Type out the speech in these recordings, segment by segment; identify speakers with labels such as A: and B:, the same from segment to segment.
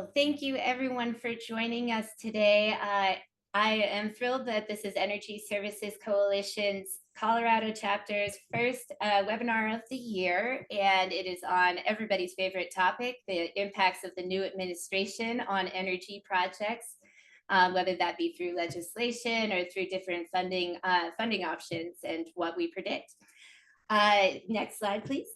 A: Well, thank you everyone for joining us today. I am thrilled that this is Energy Services Coalition's Colorado chapter's first webinar of the year, and it is on everybody's favorite topic, the impacts of the new administration on energy projects, whether that be through legislation or through different funding options and what we predict. Next slide, please.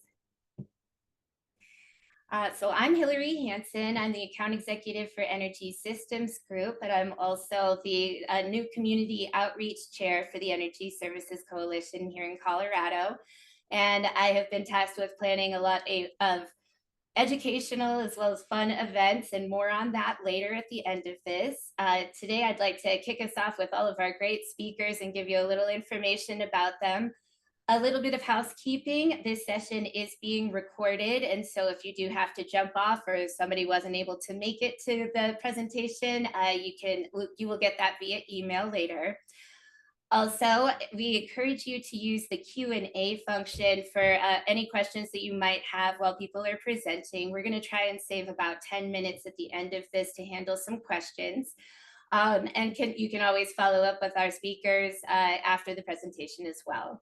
A: So I'm Hillary Hansen. I'm the account executive for Energy Systems Group, but I'm also the new community outreach chair for the Energy Services Coalition here in Colorado. And I have been tasked with planning a lot of educational as well as fun events, and more on that later at the end of this. Today, I'd like to kick us off with all of our great speakers and give you a little information about them. A little bit of housekeeping. This session is being recorded, and so if you do have to jump off or somebody wasn't able to make it to the presentation, you will get that via email later. Also, we encourage you to use the Q&A function for any questions that you might have while people are presenting. We're going to try and save about 10 minutes at the end of this to handle some questions. You can always follow up with our speakers after the presentation as well.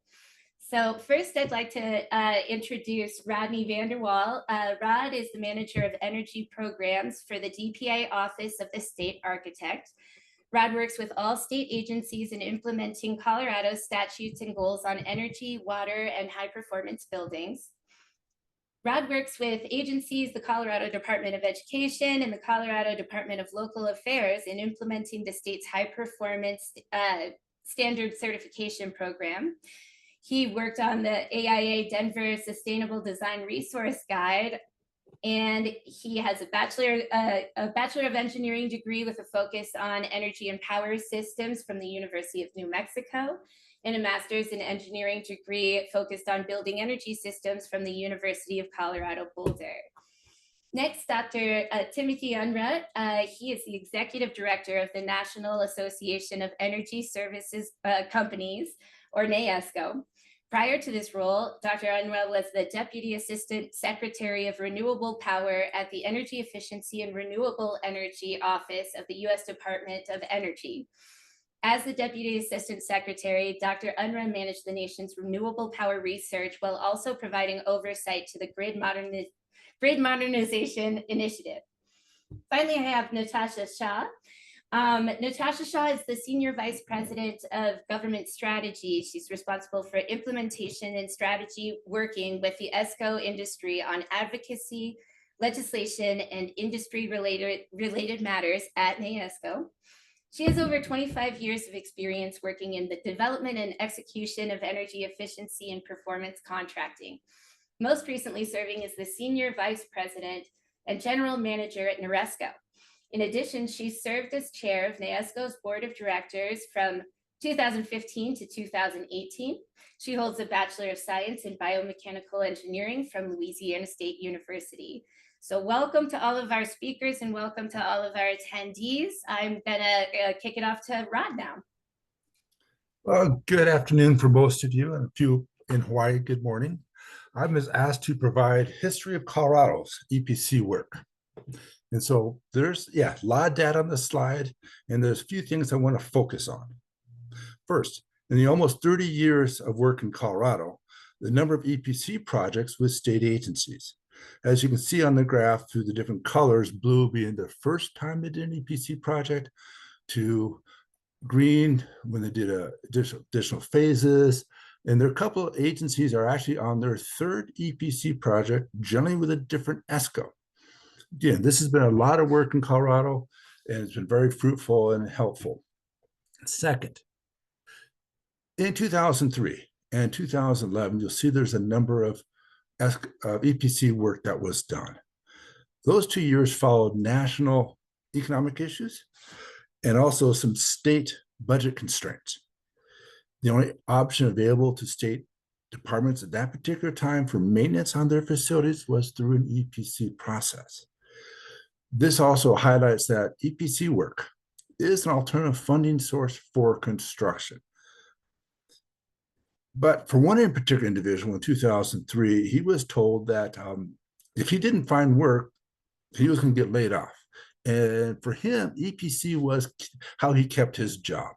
A: So first, I'd like to introduce Rodney Vanderwall. Rod is the manager of energy programs for the DPA Office of the State Architect. Rod works with all state agencies in implementing Colorado's statutes and goals on energy, water, and high performance buildings. Rod works with agencies, the Colorado Department of Education and the Colorado Department of Local Affairs in implementing the state's high performance standard certification program. He worked on the AIA Denver Sustainable Design Resource Guide, and he has a Bachelor of Engineering degree with a focus on energy and power systems from the University of New Mexico, and a Master's in Engineering degree focused on building energy systems from the University of Colorado Boulder. Next, Dr. Timothy Unruh. He is the Executive Director of the National Association of Energy Services Companies, or NAESCO. Prior to this role, Dr. Unruh was the Deputy Assistant Secretary of Renewable Power at the Energy Efficiency and Renewable Energy Office of the U.S. Department of Energy. As the Deputy Assistant Secretary, Dr. Unruh managed the nation's renewable power research while also providing oversight to the Grid Modernization Initiative. Finally, I have Natasha Shah. Natasha Shah is the Senior Vice President of Government Strategy. She's responsible for implementation and strategy working with the ESCO industry on advocacy, legislation, and industry-related matters at NAESCO. She has over 25 years of experience working in the development and execution of energy efficiency and performance contracting, most recently serving as the Senior Vice President and General Manager at NAESCO. In addition, she served as chair of NAESCO's board of directors from 2015 to 2018. She holds a Bachelor of Science in Biomechanical Engineering from Louisiana State University. So welcome to all of our speakers and welcome to all of our attendees. I'm gonna kick it off to Rod now.
B: Well, good afternoon for most of you, and a few in Hawaii, good morning. I was asked to provide history of Colorado's EPC work. And so there's, a lot of data on the slide, and there's a few things I want to focus on. First, in the almost 30 years of work in Colorado, the number of EPC projects with state agencies. As you can see on the graph through the different colors, blue being the first time they did an EPC project, to green when they did additional phases, and there are a couple of agencies are actually on their third EPC project, generally with a different ESCO. Again, this has been a lot of work in Colorado, and it's been very fruitful and helpful. Second, in 2003 and 2011, you'll see there's a number of EPC work that was done. Those 2 years followed national economic issues and also some state budget constraints. The only option available to state departments at that particular time for maintenance on their facilities was through an EPC process. This also highlights that EPC work is an alternative funding source for construction. But for one in particular individual in 2003, he was told that if he didn't find work, he was going to get laid off. And for him, EPC was how he kept his job.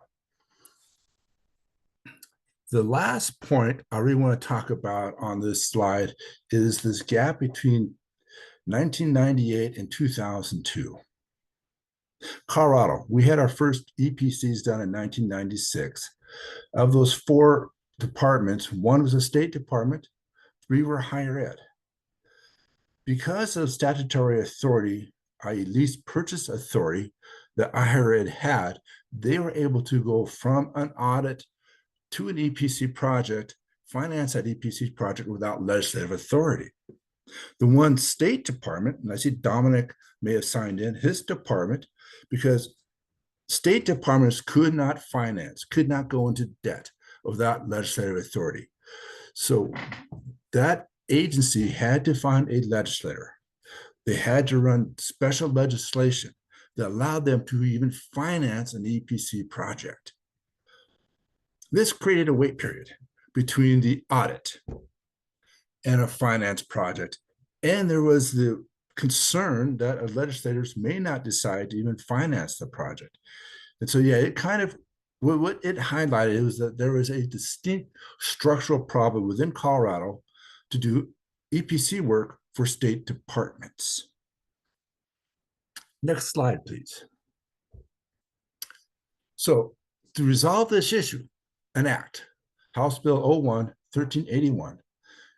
B: The last point I really want to talk about on this slide is this gap between 1998 and 2002. Colorado, we had our first EPCs done in 1996. Of those 4 departments, 1 was a state department, 3 were higher ed. Because of statutory authority, i.e. lease purchase authority that higher ed had, they were able to go from an audit to an EPC project, finance that EPC project without legislative authority. The one state department, and I see Dominic may have signed in, his department, because state departments could not finance, could not go into debt without legislative authority. So that agency had to find a legislator. They had to run special legislation that allowed them to even finance an EPC project. This created a wait period between the audit and a finance project. And there was the concern that legislators may not decide to even finance the project. And so, yeah, it kind of, what it highlighted was that there was a distinct structural problem within Colorado to do EPC work for state departments. Next slide, please. So to resolve this issue, an act, House Bill 01-1381,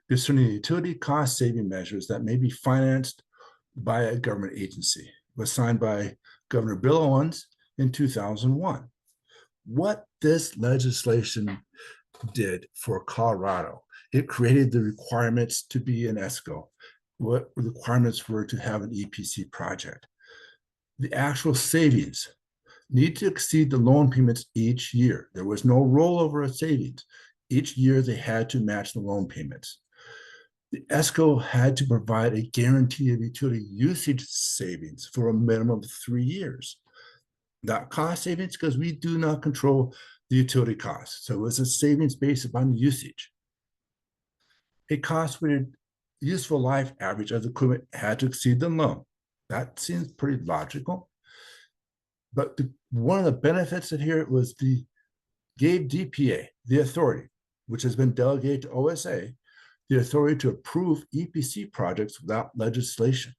B: concerning utility cost saving measures that may be financed by a government agency, was signed by Governor Bill Owens in 2001. What this legislation did for Colorado, it created the requirements to be an ESCO, what the requirements were to have an EPC project. The actual savings need to exceed the loan payments each year. There was no rollover of savings. Each year they had to match the loan payments. The ESCO had to provide a guarantee of utility usage savings for a minimum of 3 years. Not cost savings, because we do not control the utility costs. So it was a savings based upon usage. A cost-weighted useful life average of the equipment had to exceed the loan. That seems pretty logical. But one of the benefits of here was gave DPA the authority, which has been delegated to OSA, the authority to approve EPC projects without legislation.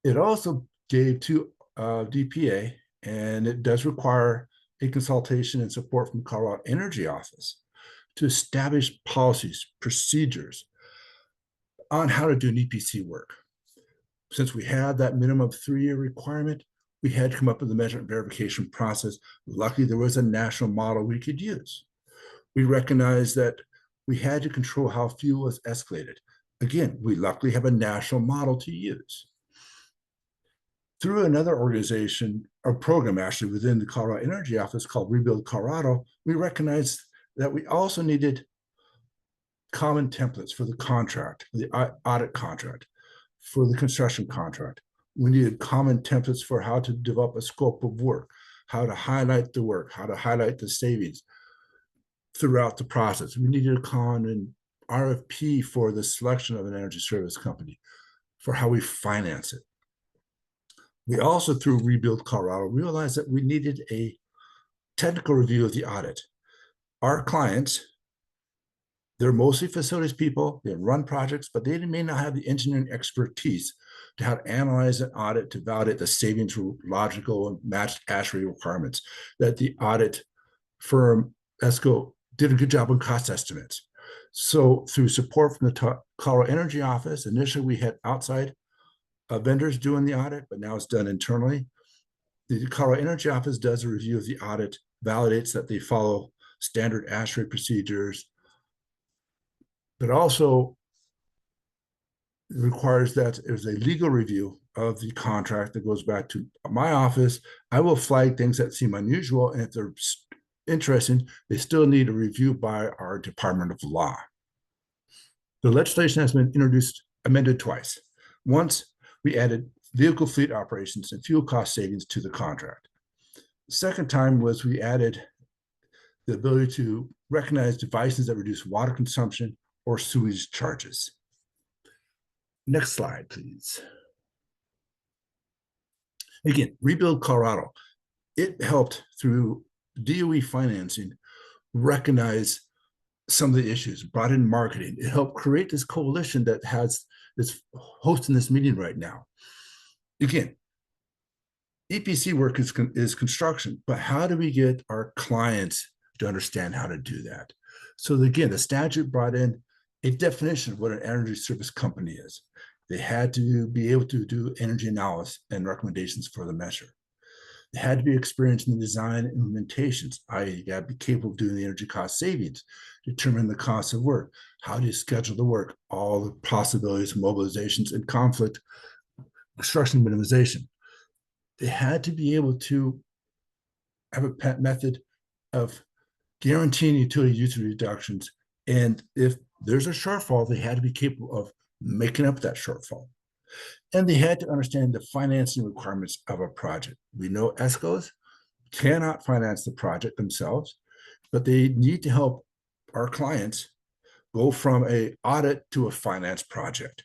B: It also gave to DPA, and it does require a consultation and support from Colorado Energy Office to establish policies, procedures on how to do an EPC work. Since we had that minimum 3-year requirement, we had to come up with a measurement verification process. Luckily, there was a national model we could use. We recognized that we had to control how fuel was escalated. Again, we luckily have a national model to use. Through another organization, or program actually within the Colorado Energy Office called Rebuild Colorado, we recognized that we also needed common templates for the contract, the audit contract, for the construction contract. We needed common templates for how to develop a scope of work, how to highlight the work, how to highlight the savings throughout the process. We needed a common RFP for the selection of an energy service company, for how we finance it. We also, through Rebuild Colorado, realized that we needed a technical review of the audit. Our clients, they're mostly facilities people, they run projects, but they may not have the engineering expertise to how to analyze an audit to validate the savings were logical and matched ASHRAE requirements, that the audit firm, ESCO, did a good job on cost estimates. So through support from the Colorado Energy Office, initially we had outside vendors doing the audit, but now it's done internally. The Colorado Energy Office does a review of the audit, validates that they follow standard ASHRAE procedures, but also requires that there's a legal review of the contract that goes back to my office. I will flag things that seem unusual, and if they're interesting, they still need a review by our Department of Law. The legislation has been amended twice. Once, we added vehicle fleet operations and fuel cost savings to the contract. The second time was we added the ability to recognize devices that reduce water consumption or sewage charges. Next slide, please. Again, Rebuild Colorado, it helped through DOE financing recognize some of the issues, brought in marketing. It helped create this coalition that has that's hosting this meeting right now. Again, EPC work is construction, but how do we get our clients to understand how to do that? So again, the statute brought in a definition of what an energy service company is. They had to be able to do energy analysis and recommendations for the measure. They had to be experienced in the design and implementations, i.e., you got to be capable of doing the energy cost savings, determine the cost of work, how do you schedule the work, all the possibilities of mobilizations and conflict, construction minimization. They had to be able to have a method of guaranteeing utility usage reductions. And if there's a shortfall, they had to be capable of making up that shortfall. And they had to understand the financing requirements of a project. We know ESCOs cannot finance the project themselves, but they need to help our clients go from an audit to a finance project.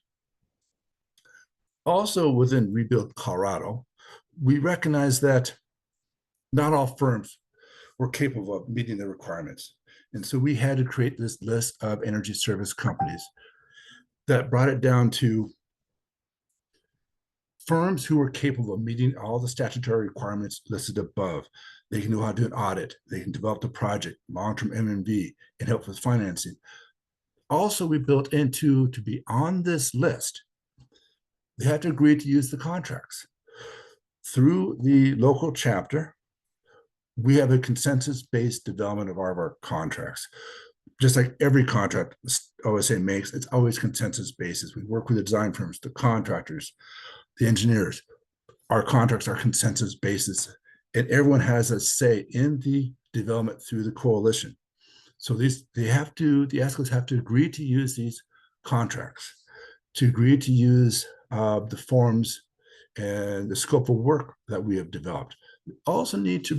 B: Also within Rebuild Colorado, we recognize that not all firms were capable of meeting the requirements. And so we had to create this list of energy service companies that brought it down to firms who were capable of meeting all the statutory requirements listed above. They can know how to do an audit. They can develop the project, long-term M&V, and help with financing. Also, we built into, to be on this list, they had to agree to use the contracts. Through the local chapter, we have a consensus-based development of our contracts. Just like every contract OSA makes, it's always consensus basis. We work with the design firms, the contractors, the engineers. Our contracts are consensus basis, and everyone has a say in the development through the coalition. So the ESCOs have to agree to use these contracts, to agree to use the forms and the scope of work that we have developed. We also need to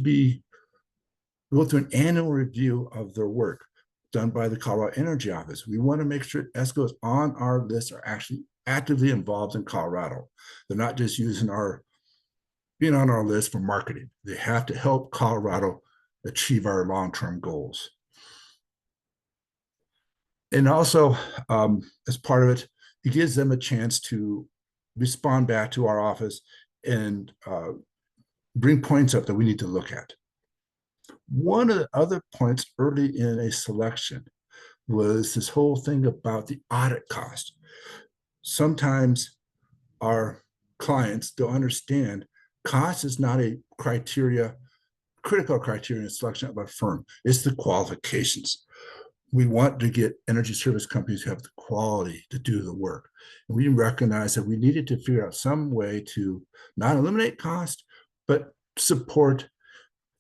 B: go through an annual review of their work done by the Colorado Energy Office. We want to make sure ESCOs on our list are actually actively involved in Colorado. They're not just being on our list for marketing. They have to help Colorado achieve our long-term goals. And also, as part of it, it gives them a chance to respond back to our office and bring points up that we need to look at. One of the other points early in a selection was this whole thing about the audit cost. Sometimes our clients don't understand cost is not a critical criteria in selection of a firm. It's the qualifications. We want to get energy service companies who have the quality to do the work. And we recognize that we needed to figure out some way to not eliminate cost, but support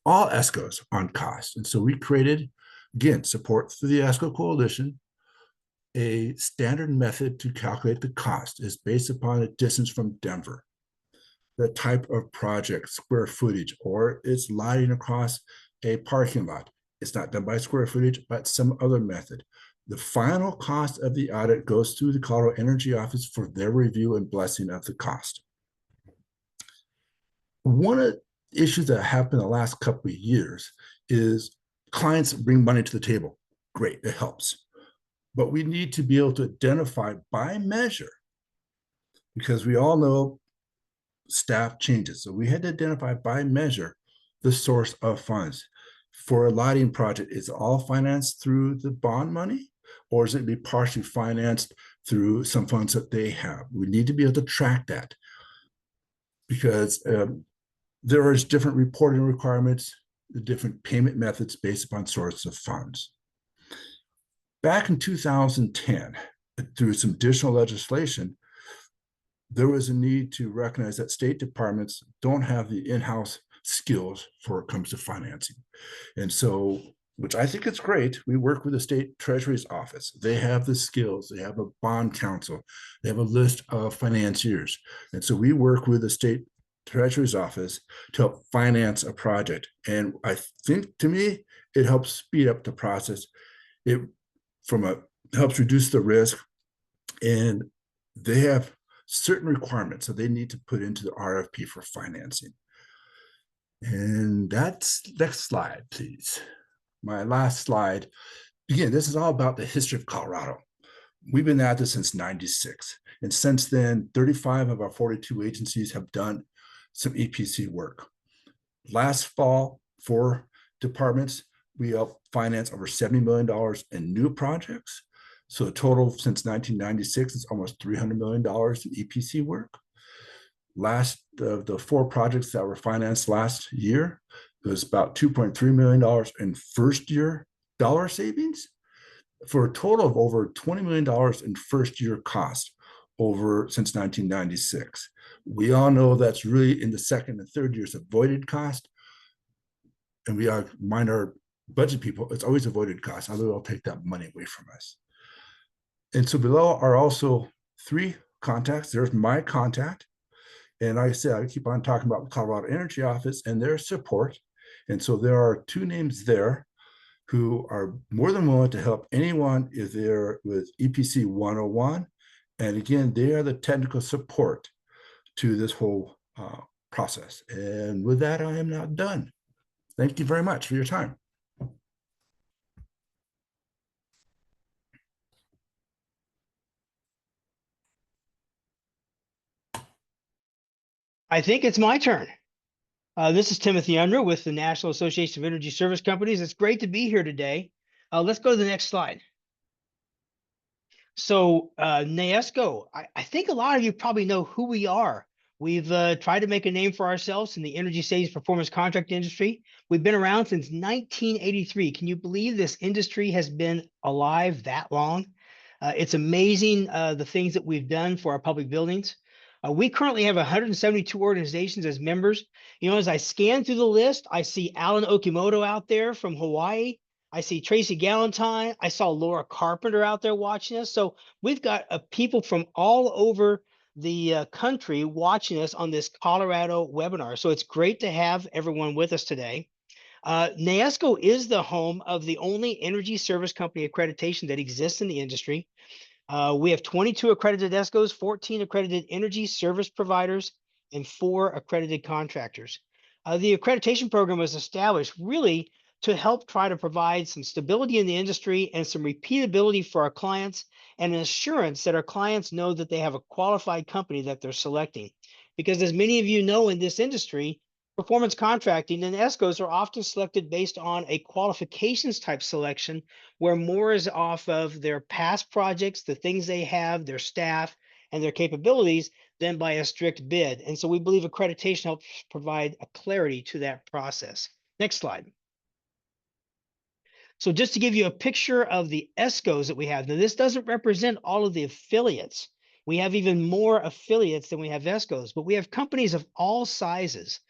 B: all ESCOs on cost. And so we created, again, support through the ESCO Coalition. A standard method to calculate the cost is based upon a distance from Denver, the type of project, square footage, or it's lighting across a parking lot. It's not done by square footage, but some other method. The final cost of the audit goes through the Colorado Energy Office for their review and blessing of the cost. One of the issues that happened the last couple of years is clients bring money to the table. Great, it helps. But we need to be able to identify by measure, because we all know staff changes. So we had to identify by measure the source of funds. For a lighting project, is it all financed through the bond money, or is it be partially financed through some funds that they have? We need to be able to track that, because there is different reporting requirements, the different payment methods based upon source of funds. Back in 2010, through some additional legislation, there was a need to recognize that state departments don't have the in-house skills for it comes to financing. And so, which I think is great, we work with the state treasury's office. They have the skills, they have a bond counsel, they have a list of financiers. And so we work with the state treasury's office to help finance a project. And I think, to me, it helps speed up the process. It helps reduce the risk, and they have certain requirements that they need to put into the RFP for financing. And that's next slide, please. My last slide. Again, this is all about the history of Colorado. We've been at this since 96. And since then, 35 of our 42 agencies have done some EPC work. Last fall, 4 departments, we helped finance over $70 million in new projects. So the total since 1996 is almost $300 million in EPC work. Last of the 4 projects that were financed last year, it was about $2.3 million in first year dollar savings for a total of over $20 million in first year cost over since 1996. We all know that's really in the second and third years avoided cost. And we are mind our budget people, it's always avoided cost. Otherwise, they'll take that money away from us. And so below are also 3 contacts. There's my contact. And like I said, I keep on talking about the Colorado Energy Office and their support. And so there are 2 names there who are more than willing to help anyone if they're with EPC 101. And again, they are the technical support to this whole process. And with that, I am now done. Thank you very much for your time.
C: I think it's my turn. This is Timothy Unruh with the National Association of Energy Service Companies. It's great to be here today. Let's go to the next slide. So NAESCO, I think a lot of you probably know who we are. We've tried to make a name for ourselves in the energy savings performance contract industry. We've been around since 1983. Can you believe this industry has been alive that long? It's amazing the things that we've done for our public buildings. We currently have 172 organizations as members. You know, as I scan through the list, I see Alan Okimoto out there from Hawaii. I see Tracy Galentine. I saw Laura Carpenter out there watching us. So we've got people from all over the country watching us on this Colorado webinar. So it's great to have everyone with us today. NAESCO is the home of the only energy service company accreditation that exists in the industry. We have 22 accredited ESCOs, 14 accredited energy service providers, and 4 accredited contractors. The accreditation program was established really to help try to provide some stability in the industry and some repeatability for our clients and an assurance that our clients know that they have a qualified company that they're selecting. Because as many of you know in this industry, performance contracting and ESCOs are often selected based on a qualifications type selection where more is off of their past projects, the things they have, their staff, and their capabilities than by a strict bid. And so we believe accreditation helps provide a clarity to that process. Next slide. So just to give you a picture of the ESCOs that we have, now this doesn't represent all of the affiliates. We have even more affiliates than we have ESCOs, but we have companies of all sizes.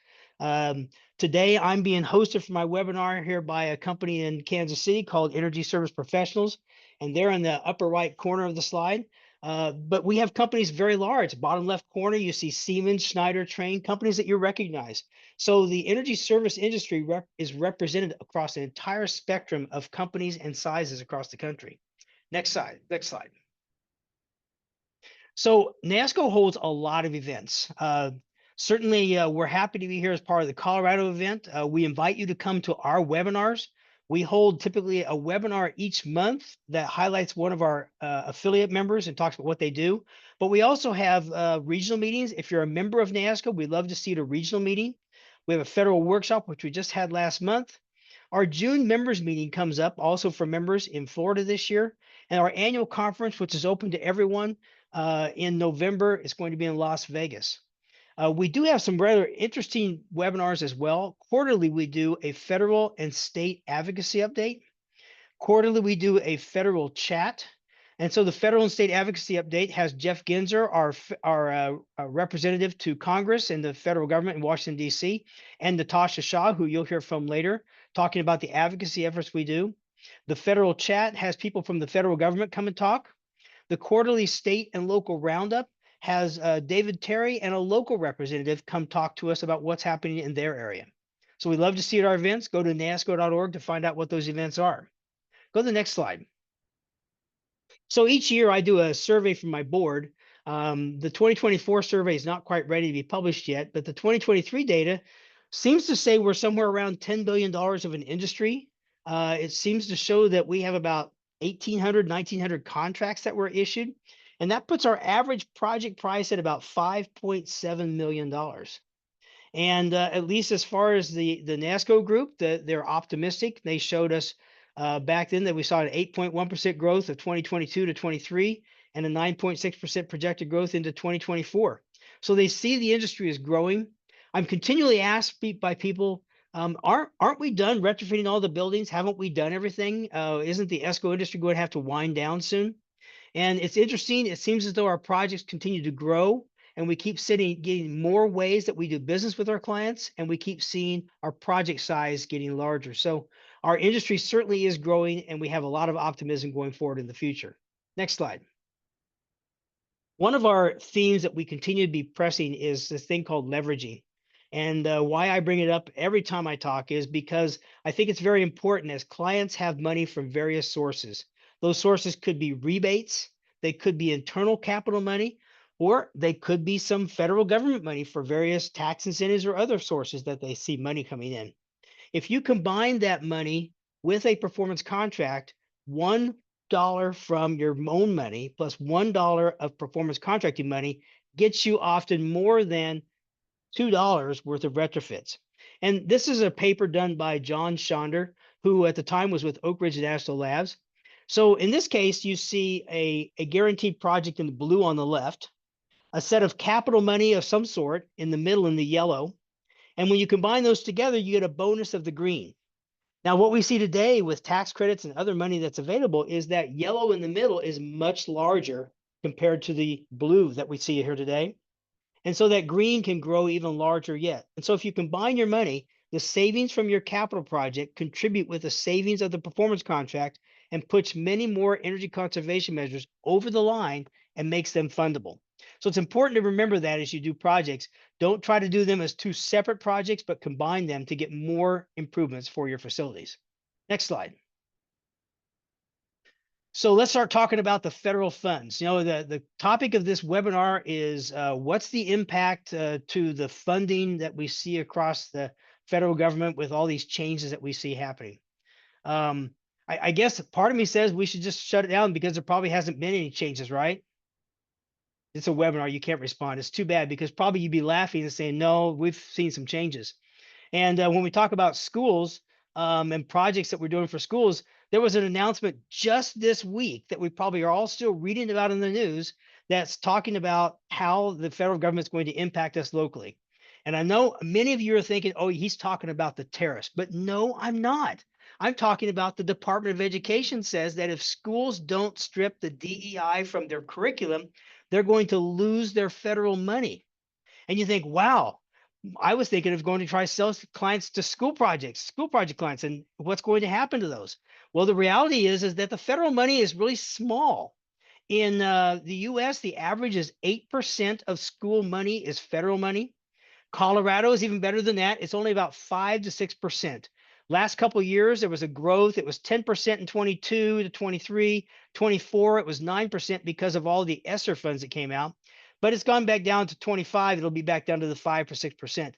C: Today, I'm being hosted for my webinar here by a company in Kansas City called Energy Service Professionals, and they're in the upper right corner of the slide. But we have companies very large. Bottom left corner, you see Siemens, Schneider, Trane, companies that you recognize. So the energy service industry is represented across an entire spectrum of companies and sizes across the country. Next slide, next slide. So NAESCO holds a lot of events. Certainly, we're happy to be here as part of the Colorado event. We invite you to come to our webinars. We hold typically a webinar each month that highlights one of our affiliate members and talks about what they do. But we also have regional meetings. If you're a member of NAESCO, we'd love to see you at a regional meeting. We have a federal workshop, which we just had last month. Our June members meeting comes up also for members in Florida this year. And our annual conference, which is open to everyone in November, is going to be in Las Vegas. We do have some rather interesting webinars as well. Quarterly, we do a federal and state advocacy update. Quarterly, we do a federal chat. And so the federal and state advocacy update has Jeff Ginzer, our representative to Congress and the federal government in Washington, D.C., and Natasha Shah, who you'll hear from later, talking about the advocacy efforts we do. The federal chat has people from the federal government come and talk. The quarterly state and local roundup has David Terry and a local representative come talk to us about what's happening in their area. So we'd love to see you at our events. Go to naesco.org to find out what those events are. Go to the next slide. So each year I do a survey for my board. The 2024 survey is not quite ready to be published yet, but the 2023 data seems to say we're somewhere around $10 billion of an industry. It seems to show that we have about 1,800, 1,900 contracts that were issued, and that puts our average project price at about $5.7 million. And at least as far as the NAESCO group, they're optimistic. They showed us back then that we saw an 8.1% growth of 2022 to 23 and a 9.6% projected growth into 2024. So they see the industry is growing. I'm continually asked by people, aren't we done retrofitting all the buildings? Haven't we done everything? Isn't the ESCO industry going to have to wind down soon? And it's interesting. It seems as though our projects continue to grow and we keep getting more ways that we do business with our clients, and we keep seeing our project size getting larger. So our industry certainly is growing, and we have a lot of optimism going forward in the future. Next slide. One of our themes that we continue to be pressing is this thing called leveraging. And why I bring it up every time I talk is because I think it's very important as clients have money from various sources. Those sources could be rebates, they could be internal capital money, or they could be some federal government money for various tax incentives or other sources that they see money coming in. If you combine that money with a performance contract, $1 from your own money plus $1 of performance contracting money gets you often more than $2 worth of retrofits. And this is a paper done by John Schonder, who at the time was with Oak Ridge National Labs. So in this case, you see a guaranteed project in the blue on the left, a set of capital money of some sort in the middle in the yellow. And when you combine those together, you get a bonus of the green. Now, what we see today with tax credits and other money that's available is that yellow in the middle is much larger compared to the blue that we see here today. And so that green can grow even larger yet. And so if you combine your money, the savings from your capital project contribute with the savings of the performance contract and puts many more energy conservation measures over the line and makes them fundable. So it's important to remember that as you do projects, don't try to do them as two separate projects, but combine them to get more improvements for your facilities. Next slide. So let's start talking about the federal funds. You know, the topic of this webinar is what's the impact to the funding that we see across the federal government with all these changes that we see happening. I guess part of me says we should just shut it down because there probably hasn't been any changes, right? It's a webinar, you can't respond. It's too bad because probably you'd be laughing and saying, no, we've seen some changes. And when we talk about schools and projects that we're doing for schools, there was an announcement just this week that we probably are all still reading about in the news that's talking about how the federal government is going to impact us locally. And I know many of you are thinking, oh, he's talking about the tariffs, but no, I'm not. I'm talking about the Department of Education says that if schools don't strip the DEI from their curriculum, they're going to lose their federal money. And you think, wow, I was thinking of going to try to sell clients to school project clients, and what's going to happen to those? Well, the reality is that the federal money is really small. In the US, the average is 8% of school money is federal money. Colorado is even better than that. It's only about 5 to 6%. Last couple of years, there was a growth. It was 10% in 22 to 23, 24. It was 9% because of all the ESSER funds that came out. But it's gone back down to 25. It'll be back down to the 5 or 6%.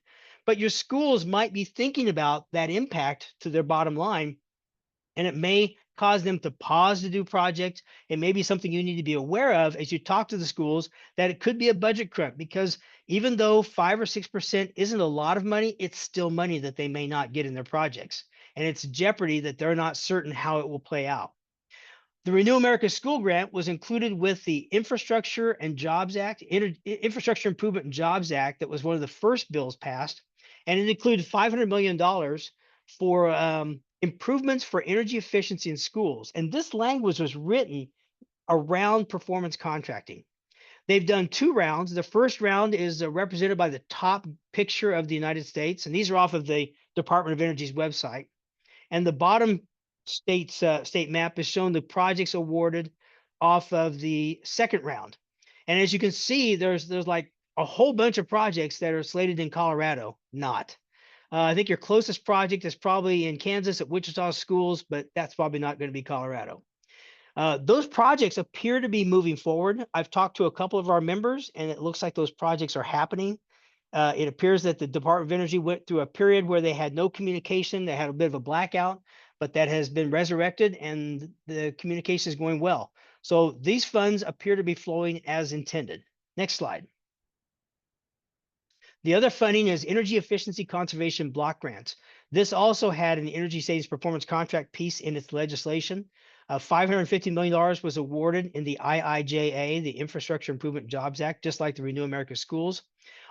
C: But your schools might be thinking about that impact to their bottom line, and it may cause them to pause to do projects. It may be something you need to be aware of as you talk to the schools, that it could be a budget crunch, because even though 5 or 6% isn't a lot of money, it's still money that they may not get in their projects. And it's jeopardy that they're not certain how it will play out. The Renew America School Grant was included with the Infrastructure and Jobs Act, Infrastructure Improvement and Jobs Act, that was one of the first bills passed. And it included $500 million for improvements for energy efficiency in schools. And this language was written around performance contracting. They've done 2 rounds. The first round is represented by the top picture of the United States. And these are off of the Department of Energy's website. And the bottom state map is showing the projects awarded off of the second round. And as you can see, there's like a whole bunch of projects that are slated in Colorado. Not. I think your closest project is probably in Kansas at Wichita Schools, but that's probably not going to be Colorado. Those projects appear to be moving forward. I've talked to a couple of our members, and it looks like those projects are happening. It appears that the Department of Energy went through a period where they had no communication. They had a bit of a blackout, but that has been resurrected and the communication is going well. So these funds appear to be flowing as intended. Next slide. The other funding is energy efficiency conservation block grants. This also had an energy savings performance contract piece in its legislation. $550 million was awarded in the IIJA, the Infrastructure Improvement Jobs Act, just like the Renew America Schools.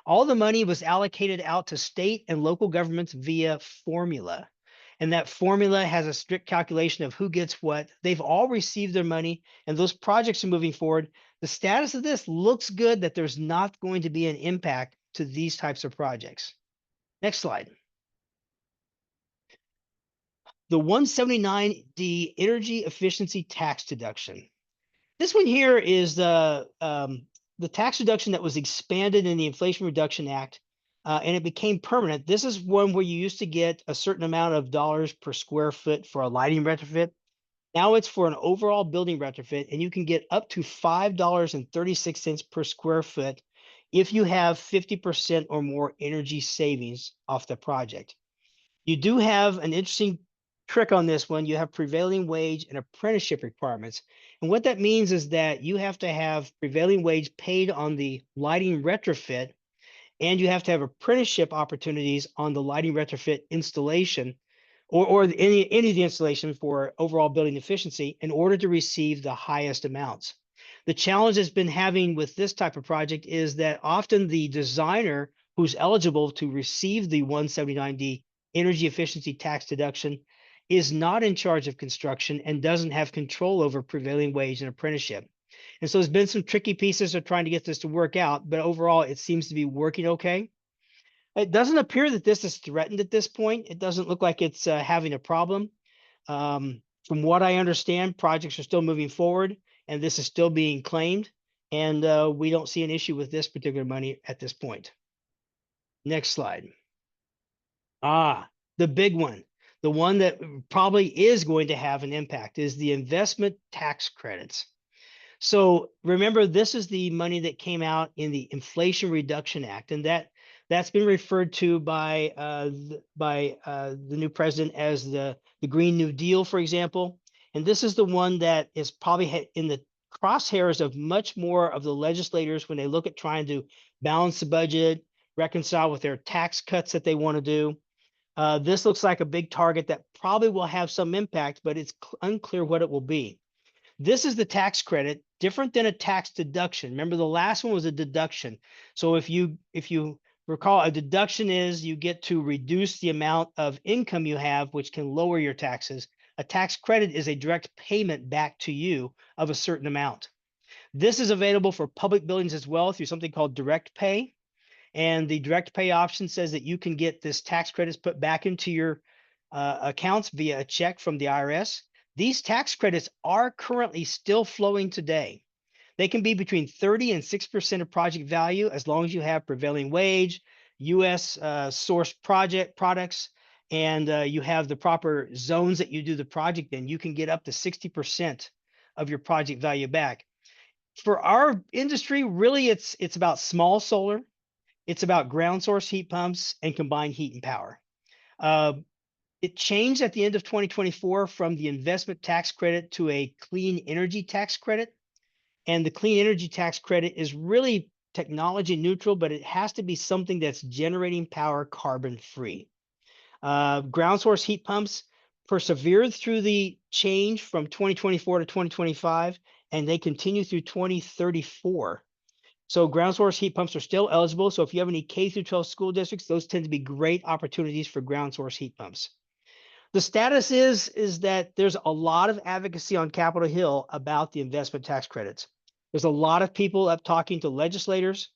C: All the money was allocated out to state and local governments via formula. And that formula has a strict calculation of who gets what. They've all received their money, and those projects are moving forward. The status of this looks good, that there's not going to be an impact to these types of projects. Next slide. The 179D energy efficiency tax deduction. This one here is the tax deduction that was expanded in the Inflation Reduction Act, and it became permanent. This is one where you used to get a certain amount of dollars per square foot for a lighting retrofit. Now it's for an overall building retrofit, and you can get up to $5.36 per square foot if you have 50% or more energy savings off the project. You do have an interesting trick on this one. You have prevailing wage and apprenticeship requirements. And what that means is that you have to have prevailing wage paid on the lighting retrofit, and you have to have apprenticeship opportunities on the lighting retrofit installation or any of the installation for overall building efficiency in order to receive the highest amounts. The challenge that's been having with this type of project is that often the designer who's eligible to receive the 179D energy efficiency tax deduction is not in charge of construction and doesn't have control over prevailing wage and apprenticeship. And so there's been some tricky pieces of trying to get this to work out, but overall it seems to be working okay. It doesn't appear that this is threatened at this point. It doesn't look like it's having a problem. From what I understand, projects are still moving forward, and this is still being claimed, and we don't see an issue with this particular money at this point. Next slide. The big one, the one that probably is going to have an impact, is the investment tax credits. So remember, this is the money that came out in the Inflation Reduction Act, and that's been referred to by the new president as the Green New Deal, for example. And this is the one that is probably in the crosshairs of much more of the legislators when they look at trying to balance the budget, reconcile with their tax cuts that they want to do. This looks like a big target that probably will have some impact, but it's unclear what it will be. This is the tax credit, different than a tax deduction. Remember, the last one was a deduction. So if you recall, a deduction is you get to reduce the amount of income you have, which can lower your taxes. A tax credit is a direct payment back to you of a certain amount. This is available for public buildings as well through something called direct pay. And the direct pay option says that you can get this tax credits put back into your accounts via a check from the IRS. These tax credits are currently still flowing today. They can be between 30 and 6% of project value as long as you have prevailing wage, U.S. sourced products, and you have the proper zones that you do the project in. You can get up to 60% of your project value back. For our industry, really, it's about small solar. It's about ground source heat pumps and combined heat and power. It changed at the end of 2024 from the investment tax credit to a clean energy tax credit. And the clean energy tax credit is really technology neutral, but it has to be something that's generating power carbon free. Ground source heat pumps persevered through the change from 2024 to 2025, and they continue through 2034. So ground source heat pumps are still eligible. So if you have any K through 12 school districts, those tend to be great opportunities for ground source heat pumps. The status is that there's a lot of advocacy on Capitol Hill about the investment tax credits. There's a lot of people up talking to legislators,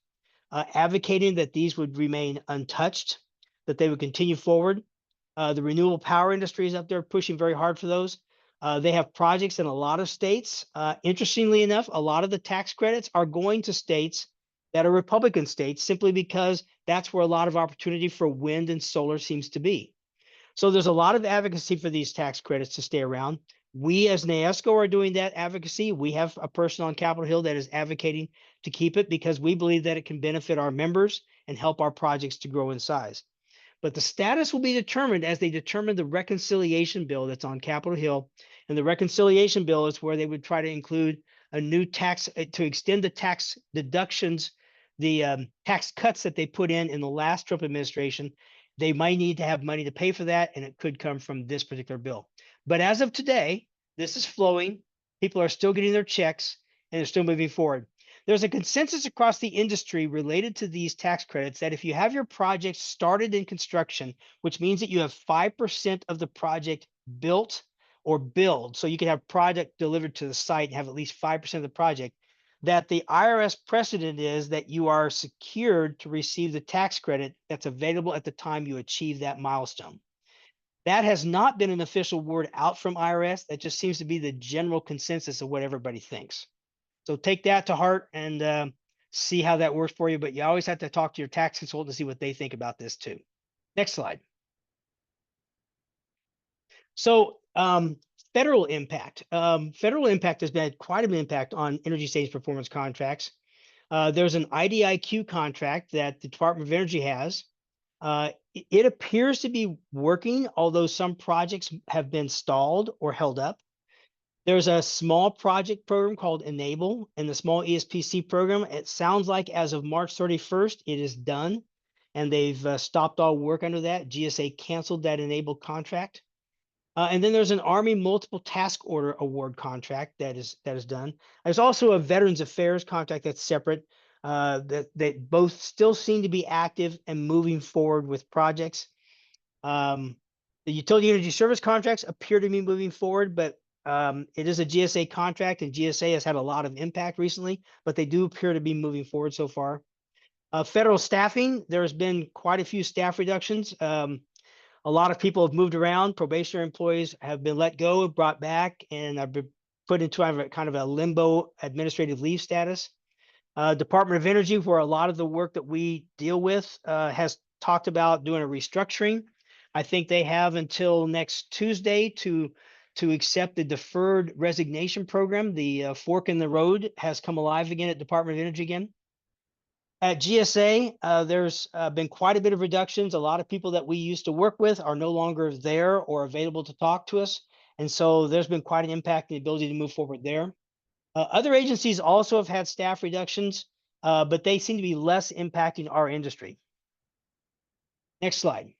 C: advocating that these would remain untouched, that they would continue forward. The renewable power industry is up there pushing very hard for those. They have projects in a lot of states. Interestingly enough, a lot of the tax credits are going to states that are Republican states simply because that's where a lot of opportunity for wind and solar seems to be. So there's a lot of advocacy for these tax credits to stay around. We as NAESCO are doing that advocacy. We have a person on Capitol Hill that is advocating to keep it because we believe that it can benefit our members and help our projects to grow in size. But the status will be determined as they determine the reconciliation bill that's on Capitol Hill. And the reconciliation bill is where they would try to include a new tax to extend the tax deductions, the tax cuts that they put in the last Trump administration. They might need to have money to pay for that, and it could come from this particular bill. But as of today, this is flowing. People are still getting their checks, and they're still moving forward. There's a consensus across the industry related to these tax credits that if you have your project started in construction, which means that you have 5% of the project built or build, so you can have product delivered to the site and have at least 5% of the project, that the IRS precedent is that you are secured to receive the tax credit that's available at the time you achieve that milestone. That has not been an official word out from IRS. That just seems to be the general consensus of what everybody thinks. So take that to heart and see how that works for you. But you always have to talk to your tax consultant to see what they think about this too. Next slide. So federal impact. Federal impact has been quite an impact on energy savings performance contracts. There's an IDIQ contract that the Department of Energy has. It appears to be working, although some projects have been stalled or held up. There's a small project program called Enable and the small ESPC program. It sounds like as of March 31st, it is done and they've stopped all work under that. GSA canceled that Enable contract. And then there's an Army multiple task order award contract that is done. There's also a Veterans Affairs contract that's separate that both still seem to be active and moving forward with projects. The utility energy service contracts appear to be moving forward, but it is a GSA contract and GSA has had a lot of impact recently, but they do appear to be moving forward so far. Federal staffing, there's been quite a few staff reductions. A lot of people have moved around. Probationary employees have been let go, brought back, and have been put into kind of a limbo administrative leave status. Department of Energy, where a lot of the work that we deal with has talked about doing a restructuring. I think they have until next Tuesday to accept the deferred resignation program. The fork in the road has come alive again at Department of Energy again. At GSA, there's been quite a bit of reductions. A lot of people that we used to work with are no longer there or available to talk to us. And so there's been quite an impact in the ability to move forward there. Other agencies also have had staff reductions, but they seem to be less impacting our industry. Next slide.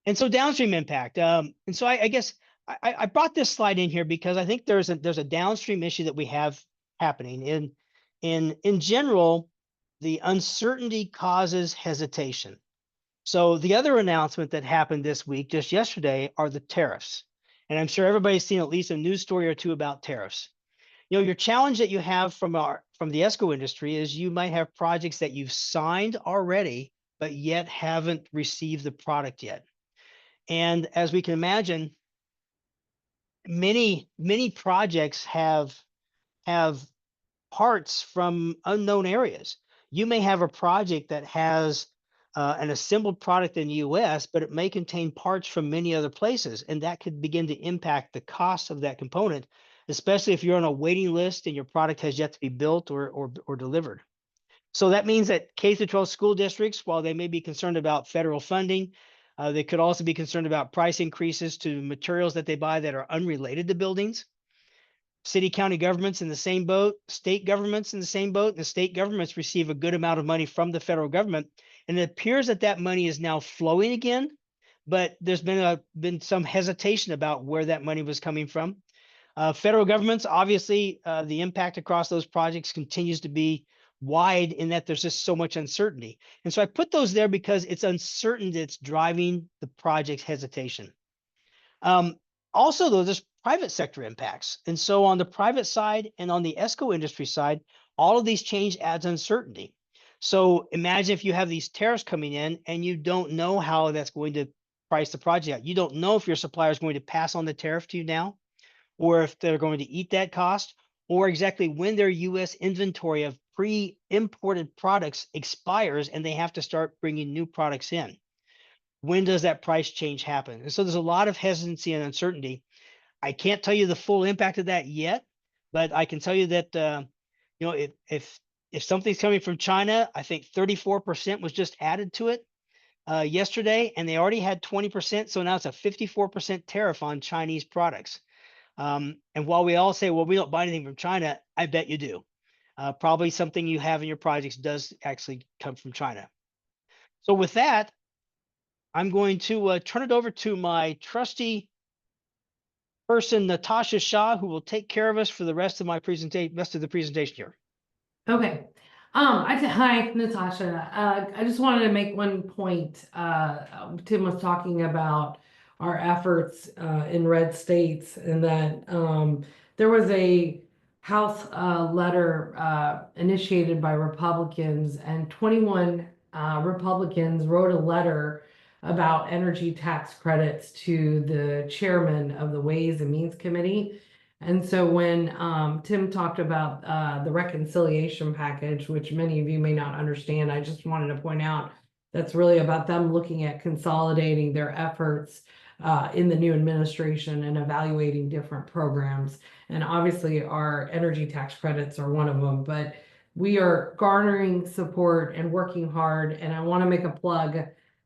C: And so downstream impact. And so I guess I brought this slide in here because I think there's a downstream issue that we have happening. In general, the uncertainty causes hesitation. So the other announcement that happened this week, just yesterday, are the tariffs. And I'm sure everybody's seen at least a news story or two about tariffs. You know, your challenge that you have from the ESCO industry is you might have projects that you've signed already, but yet haven't received the product yet. And as we can imagine, many projects have parts from unknown areas. You may have a project that has an assembled product in the US, but it may contain parts from many other places, and that could begin to impact the cost of that component, especially if you're on a waiting list and your product has yet to be built or delivered. So that means that K-12 school districts, while they may be concerned about federal funding, they could also be concerned about price increases to materials that they buy that are unrelated to buildings. City, county governments in the same boat, state governments in the same boat, and the state governments receive a good amount of money from the federal government. And it appears that that money is now flowing again, but there's been some hesitation about where that money was coming from. Federal governments, obviously, the impact across those projects continues to be wide in that there's just so much uncertainty. And so I put those there because it's uncertain that's driving the project's hesitation. Also, though, there's private sector impacts. And so on the private side and on the ESCO industry side, all of these change adds uncertainty. So imagine if you have these tariffs coming in and you don't know how that's going to price the project out. You don't know if your supplier is going to pass on the tariff to you now, or if they're going to eat that cost, or exactly when their US inventory of pre-imported products expires and they have to start bringing new products in. when does that price change happen? And so there's a lot of hesitancy and uncertainty. I can't tell you the full impact of that yet, but I can tell you that if something's coming from China, I think 34% was just added to it yesterday, and they already had 20%. So now it's a 54% tariff on Chinese products. And while we all say, well, we don't buy anything from China, I bet you do. Probably something you have in your projects does actually come from China. So with that, I'm going to turn it over to my trusty person, Natasha Shaw, who will take care of us for the rest of my presentation, rest of the presentation here.
D: Okay. Hi, Natasha. I just wanted to make one point. Tim was talking about our efforts in red states, and that there was a House letter initiated by Republicans, and 21 Republicans wrote a letter about energy tax credits to the chairman of the Ways and Means Committee. And so when Tim talked about the reconciliation package, which many of you may not understand, I just wanted to point out that's really about them looking at consolidating their efforts in the new administration and evaluating different programs. And obviously our energy tax credits are one of them, but we are garnering support and working hard. And I want to make a plug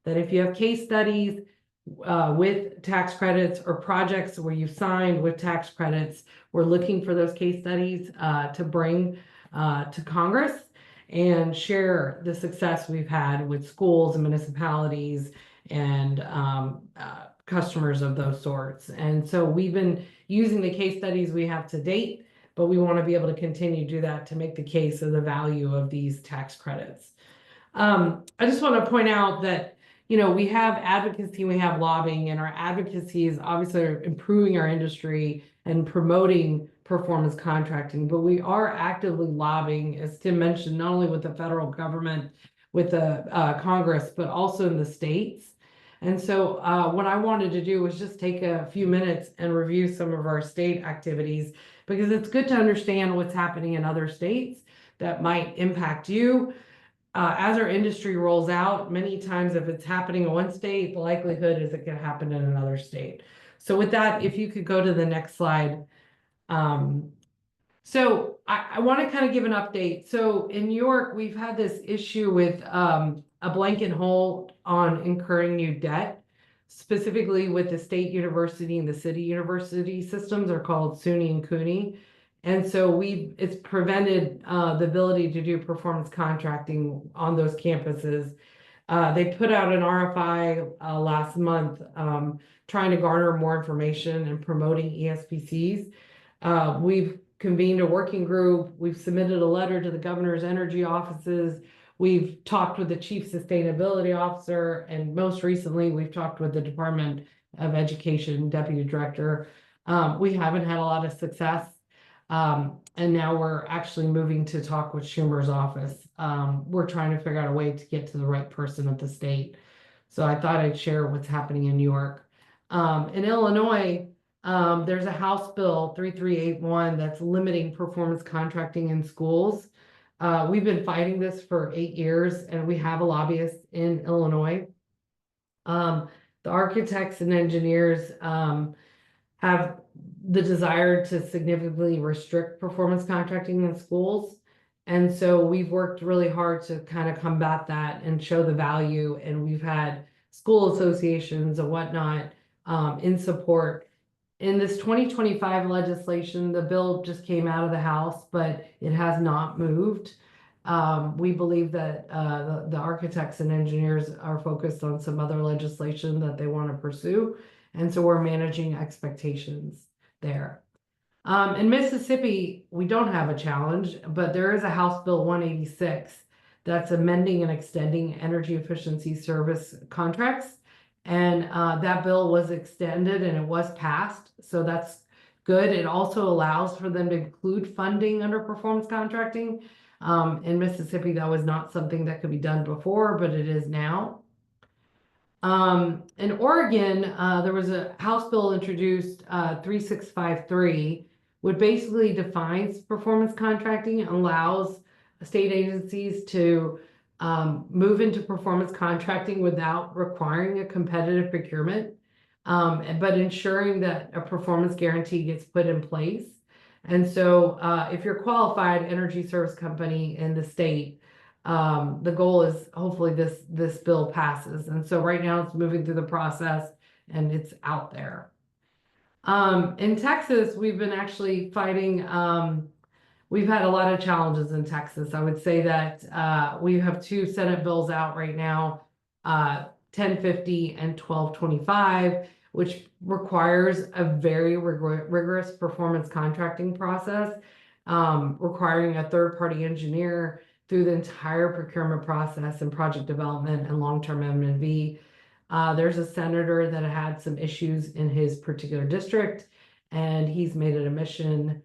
D: that if you have case studies with tax credits or projects where you've signed with tax credits, we're looking for those case studies to bring to Congress and share the success we've had with schools and municipalities and customers of those sorts. And so we've been using the case studies we have to date, but we want to be able to continue to do that to make the case of the value of these tax credits. I just want to point out that we have advocacy, we have lobbying, and our advocacy is obviously improving our industry and promoting performance contracting, but we are actively lobbying, as Tim mentioned, not only with the federal government, with the Congress, but also in the states. And so what I wanted to do was just take a few minutes and review some of our state activities, because it's good to understand what's happening in other states that might impact you. As our industry rolls out, many times if it's happening in one state, the likelihood is it could happen in another state. So with that, if you could go to the next slide. So I want to kind of give an update. So in New York, we've had this issue with a blanket hold on incurring new debt, specifically with the state university and the city university systems are called SUNY and CUNY. And so it's prevented the ability to do performance contracting on those campuses. They put out an RFI last month trying to garner more information and promoting ESPCs. We've convened a working group. We've submitted a letter to the governor's energy offices. We've talked with the chief sustainability officer, and most recently we've talked with the Department of Education deputy director. We haven't had a lot of success. And now we're actually moving to talk with Schumer's office. We're trying to figure out a way to get to the right person at the state. So I thought I'd share what's happening in New York. In Illinois, there's a House Bill 3381 that's limiting performance contracting in schools. We've been fighting this for 8 years, and we have a lobbyist in Illinois. The architects and engineers have the desire to significantly restrict performance contracting in schools. And so we've worked really hard to kind of combat that and show the value. And we've had school associations and whatnot in support. In this 2025 legislation, the bill just came out of the House, but it has not moved. We believe that the architects and engineers are focused on some other legislation that they want to pursue. And so we're managing expectations there. In Mississippi, we don't have a challenge, but there is a House Bill 186 that's amending and extending energy efficiency service contracts. And that bill was extended and it was passed. So that's good. It also allows for them to include funding under performance contracting. In Mississippi, that was not something that could be done before, but it is now. In Oregon, there was a House bill introduced, 3653, which basically defines performance contracting and allows state agencies to move into performance contracting without requiring a competitive procurement, but ensuring that a performance guarantee gets put in place. And so if you're a qualified energy service company in the state, the goal is hopefully this bill passes. And so right now it's moving through the process and it's out there. In Texas, we've been actually fighting, we've had a lot of challenges in Texas. I would say that we have two Senate bills out right now, 1050 and 1225, which requires a very rigorous performance contracting process, requiring a third-party engineer through the entire procurement process and project development and long-term M&V. There's a senator that had some issues in his particular district, and he's made it a mission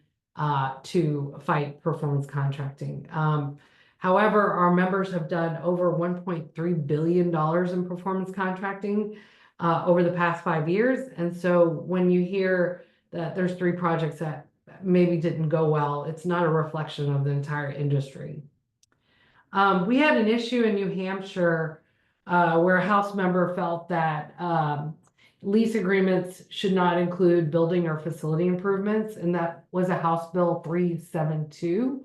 D: to fight performance contracting. However, our members have done over $1.3 billion in performance contracting over the past 5 years. And so when you hear that there's 3 projects that maybe didn't go well, it's not a reflection of the entire industry. We had an issue in New Hampshire where a House member felt that lease agreements should not include building or facility improvements, and that was a House Bill 372.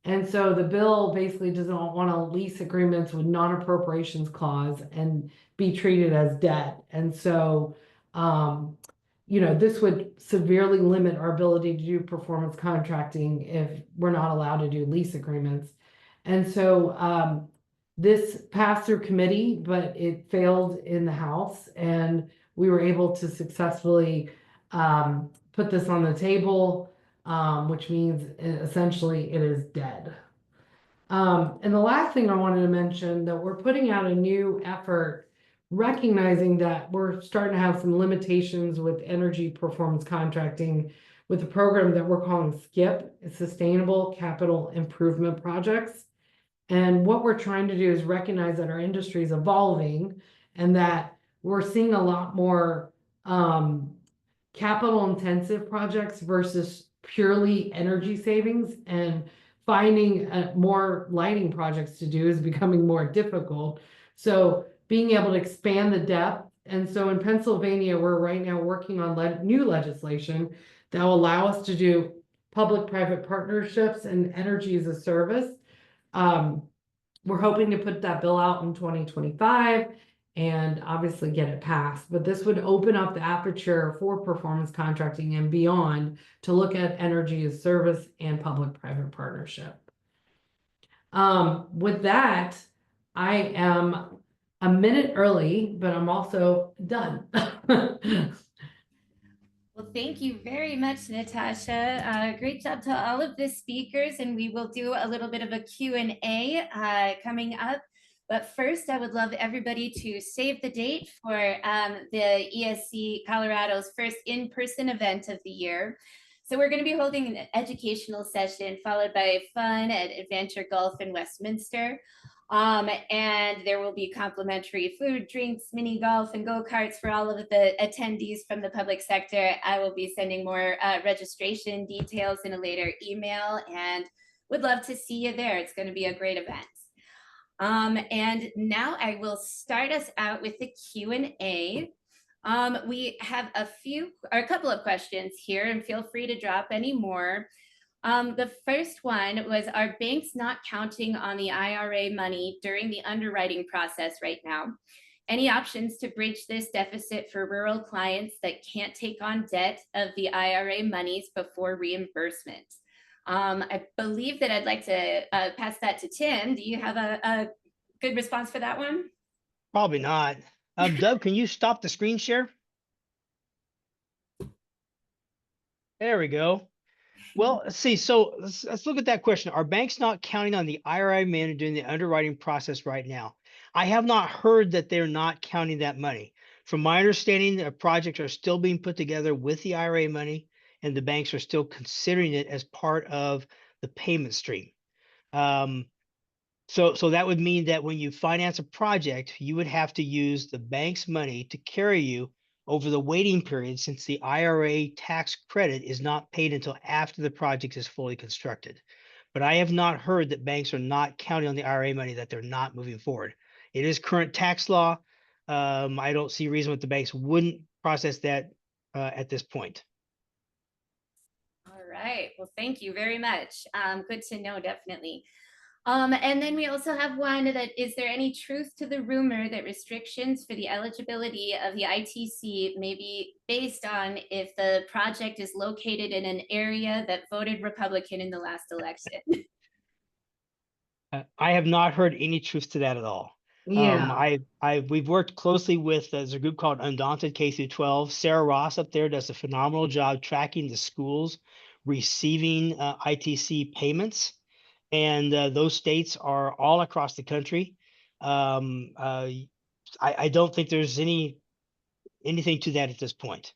D: And so the bill basically doesn't want to lease agreements with non-appropriations clause and be treated as debt. And so, this would severely limit our ability to do performance contracting if we're not allowed to do lease agreements. And so this passed through committee, but it failed in the House, and we were able to successfully put this on the table, which means essentially it is dead. And the last thing I wanted to mention, that we're putting out a new effort recognizing that we're starting to have some limitations with energy performance contracting with a program that we're calling SCIP, Sustainable Capital Improvement Projects. And what we're trying to do is recognize that our industry is evolving and that we're seeing a lot more capital intensive projects versus purely energy savings, and finding more lighting projects to do is becoming more difficult. So being able to expand the depth. And so in Pennsylvania, we're right now working on new legislation that will allow us to do public-private partnerships and energy as a service. We're hoping to put that bill out in 2025 and obviously get it passed. But this would open up the aperture for performance contracting and beyond to look at energy as service and public-private partnership. With that, I am a minute early, but I'm also done.
A: Well, thank you very much, Natasha. Great job to all of the speakers, and we will do a little bit of a Q&A coming up. But first, I would love everybody to save the date for the ESC Colorado's first in-person event of the year. So we're going to be holding an educational session followed by fun at Adventure Golf in Westminster. And there will be complimentary food, drinks, mini golf, and go-karts for all of the attendees from the public sector. I will be sending more registration details in a later email, and would love to see you there. It's going to be a great event. And now I will start us out with the Q&A. We have a couple of questions here, and feel free to drop any more. The first one was, are banks not counting on the IRA money during the underwriting process right now? Any options to bridge this deficit for rural clients that can't take on debt of the IRA monies before reimbursement? I believe that I'd like to pass that to Tim. Do you have a good response for that one?
C: Probably not. Doug, can you stop the screen share? There we go. Well, let's see. So let's look at that question. Are banks not counting on the IRA money during the underwriting process right now? I have not heard that they're not counting that money. From my understanding, the projects are still being put together with the IRA money, and the banks are still considering it as part of the payment stream. So that would mean that when you finance a project, you would have to use the bank's money to carry you over the waiting period, since the IRA tax credit is not paid until after the project is fully constructed. but I have not heard that banks are not counting on the IRA money, that they're not moving forward. It is current tax law. I don't see a reason why the banks wouldn't process that at this point.
A: All right. Well, thank you very much. Good to know, definitely. And then we also have one that, is there any truth to the rumor that restrictions for the eligibility of the ITC may be based on if the project is located in an area that voted Republican in the last election?
C: I have not heard any truth to that at all.
D: Yeah.
C: We've worked closely with there's a group called Undaunted K through 12. Sarah Ross up there does a phenomenal job tracking the schools receiving ITC payments, and those states are all across the country. I don't think there's anything to that at this point.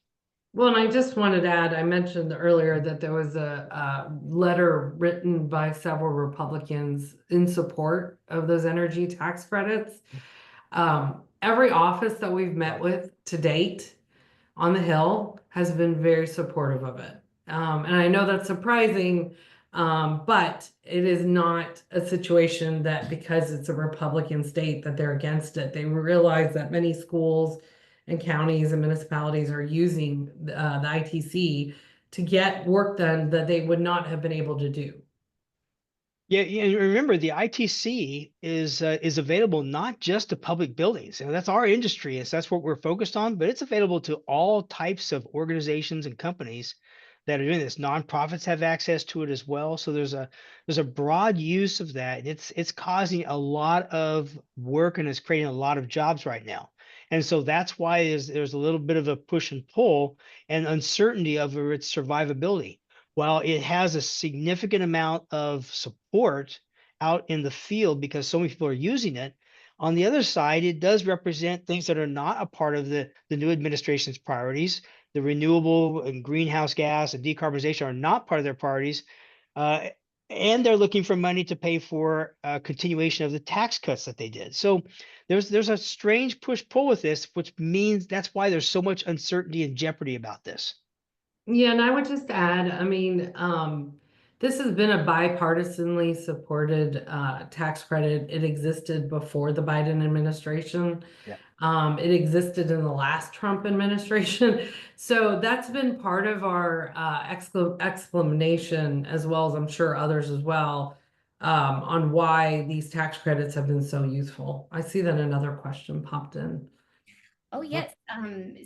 D: Well, and I just wanted to add, I mentioned earlier that there was a letter written by several Republicans in support of those energy tax credits. Every office that we've met with to date on the Hill has been very supportive of it. And I know that's surprising, but it is not a situation that because it's a Republican state that they're against it. They realize that many schools and counties and municipalities are using the ITC to get work done that they would not have been able to do.
C: Yeah, and remember the ITC is available not just to public buildings, and that's our industry, is that's what we're focused on, but it's available to all types of organizations and companies that are doing this. Nonprofits have access to it as well. So there's a broad use of that. And it's causing a lot of work and it's creating a lot of jobs right now. And so that's why there's a little bit of a push and pull and uncertainty over its survivability. While it has a significant amount of support out in the field because so many people are using it, on the other side, it does represent things that are not a part of the new administration's priorities. The renewable and greenhouse gas and decarbonization are not part of their priorities. And they're looking for money to pay for continuation of the tax cuts that they did. So there's a strange push-pull with this, which means that's why there's so much uncertainty and jeopardy about this.
D: Yeah, and I would just add, I mean, this has been a bipartisanly supported tax credit. It existed before the Biden administration.
C: Yeah.
D: It existed in the last Trump administration. So that's been part of our explanation, as well as I'm sure others as well, on why these tax credits have been so useful. I see that another question popped in.
A: Oh, yes.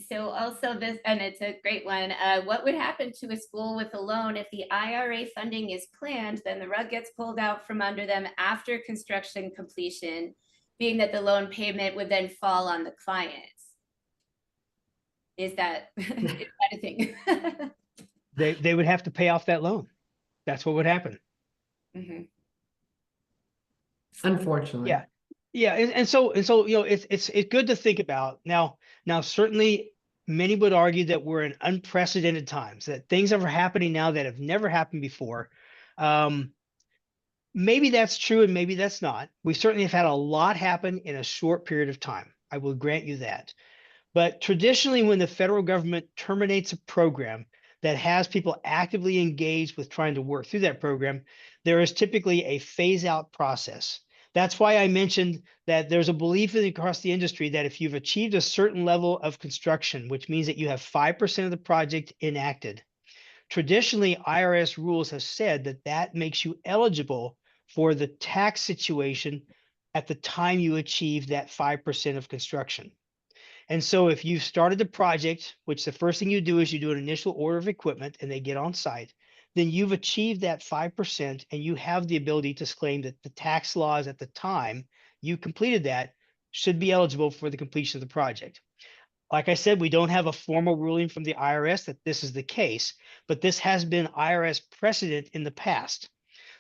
A: So also this, and it's a great one. What would happen to a school with a loan if the IRA funding is planned, then the rug gets pulled out from under them after construction completion, being that the loan payment would then fall on the clients? Is that, is that a thing?
C: They would have to pay off that loan. That's what would happen.
A: Mhm.
D: Unfortunately.
C: Yeah. Yeah. And so, you know, it's good to think about now. Now, certainly many would argue that we're in unprecedented times, that things are happening now that have never happened before. Maybe that's true and maybe that's not. We certainly have had a lot happen in a short period of time. I will grant you that. But traditionally, when the federal government terminates a program that has people actively engaged with trying to work through that program, there is typically a phase out process. That's why I mentioned that there's a belief across the industry that if you've achieved a certain level of construction, which means that you have 5% of the project enacted, traditionally IRS rules have said that that makes you eligible for the tax situation at the time you achieve that 5% of construction. And so if you've started the project, which the first thing you do is you do an initial order of equipment and they get on site, then you've achieved that 5% and you have the ability to claim that the tax laws at the time you completed that should be eligible for the completion of the project. Like I said, we don't have a formal ruling from the IRS that this is the case, but this has been IRS precedent in the past.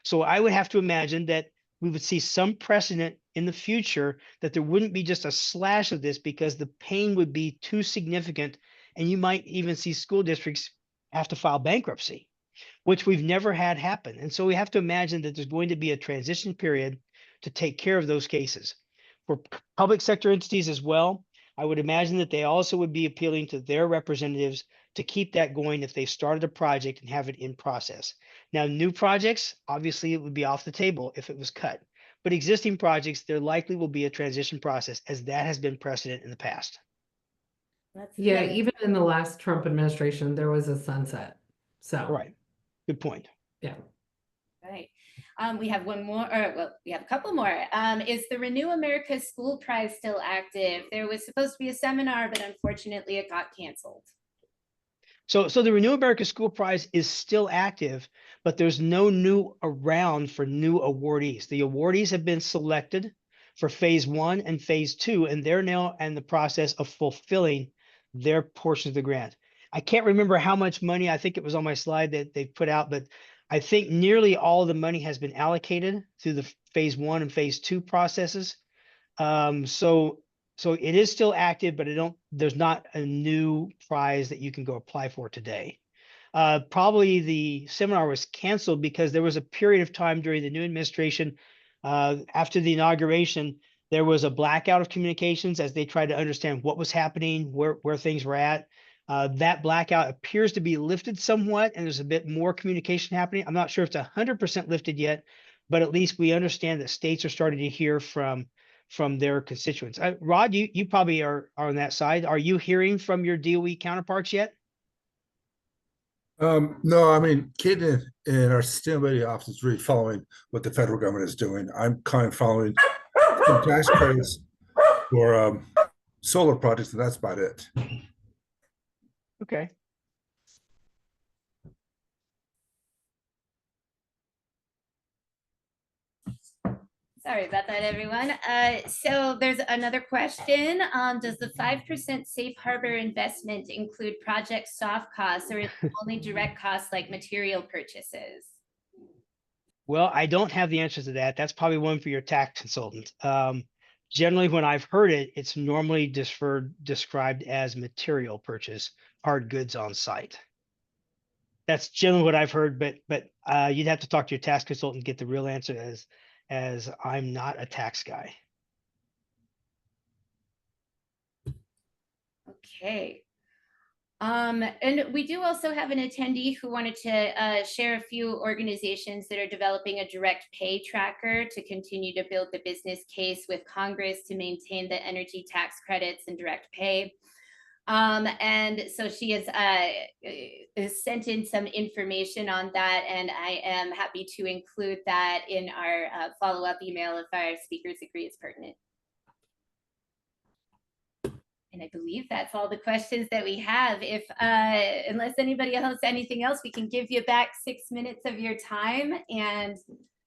C: So I would have to imagine that we would see some precedent in the future that there wouldn't be just a slash of this because the pain would be too significant. And you might even see school districts have to file bankruptcy, which we've never had happen. And so we have to imagine that there's going to be a transition period to take care of those cases. For public sector entities as well, I would imagine that they also would be appealing to their representatives to keep that going if they started a project and have it in process. Now, new projects, obviously it would be off the table if it was cut, but existing projects, there likely will be a transition process as that has been precedent in the past.
D: Yeah, even in the last Trump administration, there was a sunset. So,
C: Right. Good point.
D: yeah.
A: Right. We have one more, or well, we have a couple more. Is the Renew America School Prize still active? There was supposed to be a seminar, but unfortunately it got canceled.
C: So the Renew America School Prize is still active, but there's no new round for new awardees. The awardees have been selected for phase 1 and phase 2, and they're now in the process of fulfilling their portion of the grant. I can't remember how much money, I think it was on my slide that they put out, but I think nearly all the money has been allocated through the phase 1 and phase 2 processes. So it is still active, but there's not a new prize that you can go apply for today. Probably the seminar was canceled because there was a period of time during the new administration, after the inauguration, there was a blackout of communications as they tried to understand what was happening, where things were at. That blackout appears to be lifted somewhat, and there's a bit more communication happening. I'm not sure if it's 100% lifted yet, but at least we understand that states are starting to hear from their constituents. Rod, you probably are on that side. Are you hearing from your DOE counterparts yet?
B: No, I mean, Kate in our sustainability office is really following what the federal government is doing. I'm kind of following some tax credits for solar projects, and that's about it.
C: Okay.
A: Sorry about that, everyone. So there's another question. Does the 5% safe harbor investment include project soft costs, or is it only direct costs like material purchases?
C: Well, I don't have the answer to that. That's probably one for your tax consultant. Generally, when I've heard it, it's normally described as material purchase, hard goods on site. That's generally what I've heard, but you'd have to talk to your tax consultant to get the real answer, as I'm not a tax guy.
A: Okay. And we do also have an attendee who wanted to share a few organizations that are developing a direct pay tracker to continue to build the business case with Congress to maintain the energy tax credits and direct pay. And so she has sent in some information on that, and I am happy to include that in our follow-up email if our speakers agree it's pertinent. And I believe that's all the questions that we have. If unless anybody else anything else, we can give you back 6 minutes of your time, and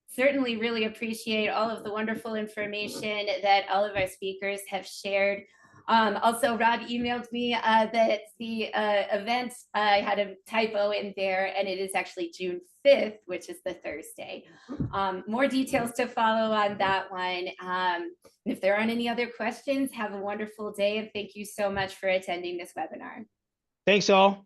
A: certainly really appreciate all of the wonderful information that all of our speakers have shared. Also, Rod emailed me that the event, I had a typo in there, and it is actually June 5th, which is the Thursday. More details to follow on that one. If there aren't any other questions, have a wonderful day, and thank you so much for attending this webinar.
C: Thanks all.